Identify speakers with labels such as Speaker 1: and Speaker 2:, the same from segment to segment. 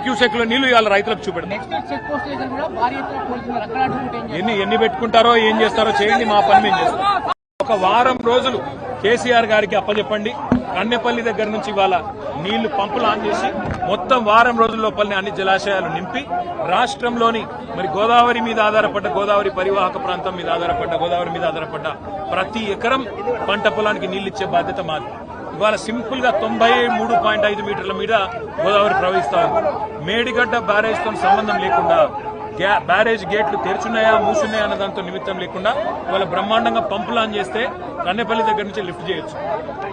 Speaker 1: క్యూసెక్లో నీళ్లు ఇవాళ రైతులకు చూపెడతాం. ఎన్ని పెట్టుకుంటారో ఏం చేస్తారో చేయండి, మా పని మేము చేస్తాం. ఒక వారం రోజులు కేసీఆర్ గారికి అప్పచెప్పండి. కన్నెపల్లి దగ్గర నుంచి ఇవాళ నీళ్లు పంపులు ఆన్ చేసి మొత్తం వారం రోజుల లోపలనే అన్ని జలాశయాలు నింపి రాష్ట్రంలోని మరి గోదావరి మీద ఆధారపడ్డ, గోదావరి పరివాహక ప్రాంతం మీద ఆధారపడ్డ, గోదావరి మీద ఆధారపడ్డ ప్రతి ఎకరం పంట పొలానికి నీళ్లు ఇచ్చే బాధ్యత మాది. ఇవాళ సింపుల్ గా 93.5 మీటర్ల మీద గోదావరి ప్రవహిస్తా ఉంది. మేడిగడ్డ బ్యారేజ్ తో సంబంధం లేకుండా, బ్యారేజ్ గేట్లు తెరుచున్నాయా మూసున్నాయా అన్న దాంతో నిమిత్తం లేకుండా ఇవాళ బ్రహ్మాండంగా పంపులు ఆన్ చేస్తే కన్నెపల్లి దగ్గర నుంచి లిఫ్ట్ చేయొచ్చు.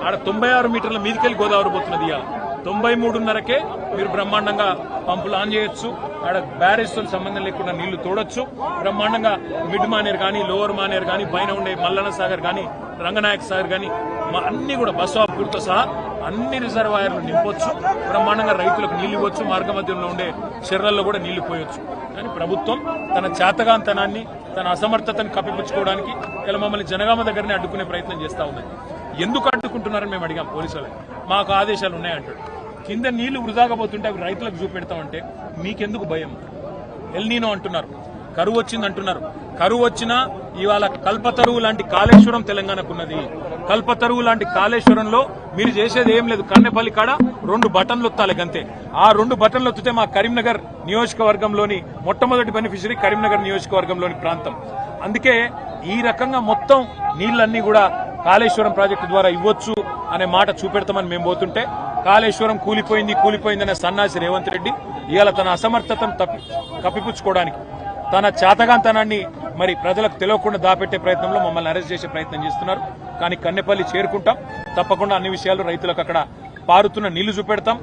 Speaker 1: ఆడ 96 మీటర్ల మీదకెళ్ళి గోదావరి పోతున్నది. ఇవాళ 93.5కే మీరు బ్రహ్మాండంగా పంపులు ఆన్ చేయొచ్చు. ఆడ బ్యారేజ్ తో సంబంధం లేకుండా నీళ్లు తోడొచ్చు. బ్రహ్మాండంగా మిడ్ మానేర్ కానీ, లోవర్ మానేర్ కానీ, పైన ఉండే మల్లన్న సాగర్ కానీ, రంగనాయక సాగర్ కానీ అన్ని కూడా బస్వాపూర్తో సహా అన్ని రిజర్వాయర్లు నింపొచ్చు. బ్రహ్మాండంగా రైతులకు నీళ్లు ఇవ్వచ్చు. మార్గ మధ్యంలో ఉండే చెర్రల్లో కూడా నీళ్లు పోయొచ్చు. కానీ ప్రభుత్వం తన చేతగాంతనాన్ని, తన అసమర్థతను కప్పిపుచ్చుకోవడానికి ఇలా మమ్మల్ని జనగామ దగ్గరనే అడ్డుకునే ప్రయత్నం చేస్తా ఉంది. ఎందుకు అడ్డుకుంటున్నారని మేము అడిగాం పోలీసులు. మాకు ఆదేశాలు ఉన్నాయంటాడు. కింద నీళ్లు వృధాగా పోతుంటే అవి రైతులకు చూపెడతామంటే మీకెందుకు భయం? ఎల్నీనో అంటున్నారు, కరువు వచ్చింది అంటున్నారు. కరువు వచ్చినా ఇవాళ కల్పతరువు లాంటి కాళేశ్వరం తెలంగాణకున్నది. కల్పతరువు లాంటి కాళేశ్వరంలో మీరు చేసేది ఏం లేదు. కన్నెపల్లి కాడ 2 బటన్లు ఒత్తాలి గంతే. ఆ 2 బటన్లు ఒత్తితే మా కరీంనగర్ నియోజకవర్గంలోని మొట్టమొదటి బెనిఫిషరీ కరీంనగర్ నియోజకవర్గంలోని ప్రాంతం. అందుకే ఈ రకంగా మొత్తం నీళ్లన్నీ కూడా కాళేశ్వరం ప్రాజెక్టు ద్వారా ఇవ్వచ్చు అనే మాట చూపెడతామని మేము పోతుంటే కాళేశ్వరం కూలిపోయిందనే సన్నాసి రేవంత్ రెడ్డి ఇవాళ తన అసమర్థతను కప్పిపుచ్చుకోవడానికి, తన చేతగాంతనాన్ని మరి ప్రజలకు తెలియకుండా దాపెట్టే ప్రయత్నంలో మమ్మల్ని అరెస్ట్ చేసే ప్రయత్నం చేస్తున్నారు. కానీ కన్నెపల్లి చేరుకుంటాం. తప్పకుండా అన్ని విషయాలు రైతులకు అక్కడ పారుతున్న నీళ్లు చూపెడతాం.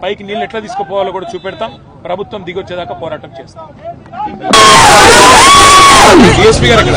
Speaker 1: పైకి నీళ్లు ఎట్లా తీసుకుపోవాలో కూడా చూపెడతాం. ప్రభుత్వం దిగొచ్చేదాకా పోరాటం చేస్తాం. డిఎస్పీ గారు అక్కడ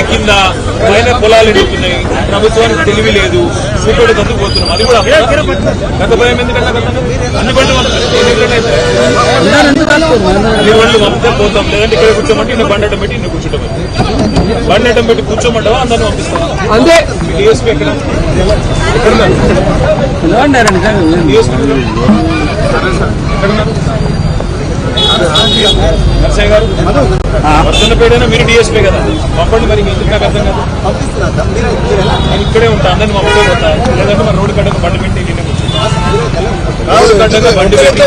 Speaker 1: కింద పైన పొలాలు ఎడుతున్నాయి. ప్రభుత్వానికి తెలివి లేదు, చూపెడు కందుకు పోతున్నాం. అది కూడా గత భయం ఎందుకంటే అన్ని బండ్లు పంపితే పోతాం. లేదంటే ఇక్కడ కూర్చోమంటే ఇన్ని బండటం పెట్టి ఇన్ని కూర్చోటం, బండటం పెట్టి కూర్చోమంటావా అందరినీ పంపిస్తాం. అంతే డిఎస్పీ ఎక్కడ నర్సయ్య గారు వర్షన్నపేటైనా మీరు డిఎస్పీ కదా, పంపండి. మరి ఎందుకు నాకు అర్థం కాదు. నేను ఇక్కడే ఉంటా, అందరిని పంపడే పోతా. లేదంటే మరి రోడ్డు కట్టకు బండి పెట్టి నిన్న కూర్చుంటా. రోడ్డు కట్టకు బండి పెట్టి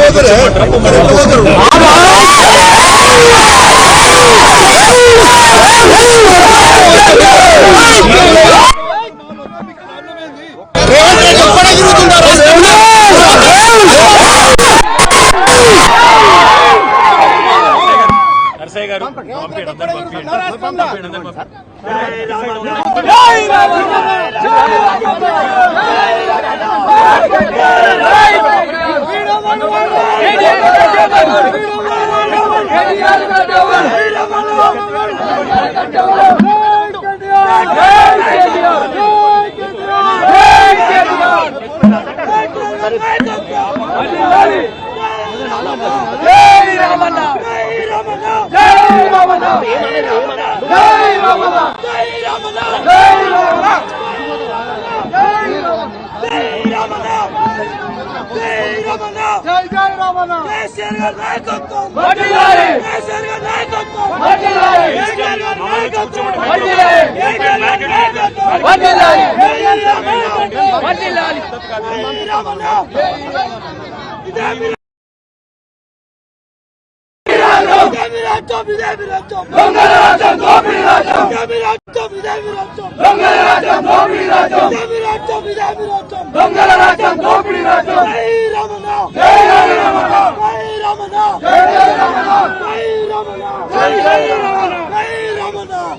Speaker 1: నర్సయ్య గారు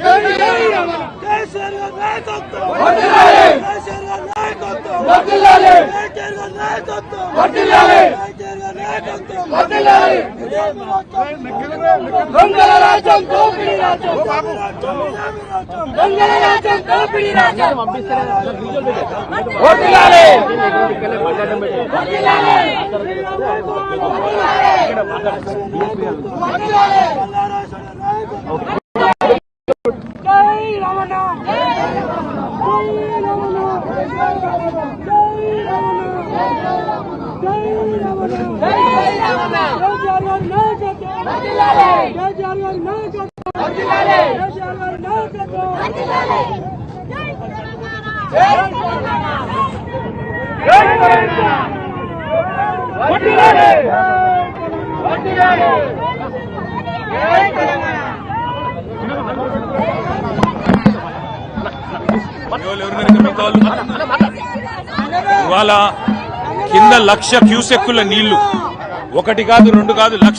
Speaker 2: జై
Speaker 1: ఇవాళ కింద 1,00,000 క్యూసెక్కుల నీళ్లు, ఒకటి కాదు రెండు కాదు 1,00,000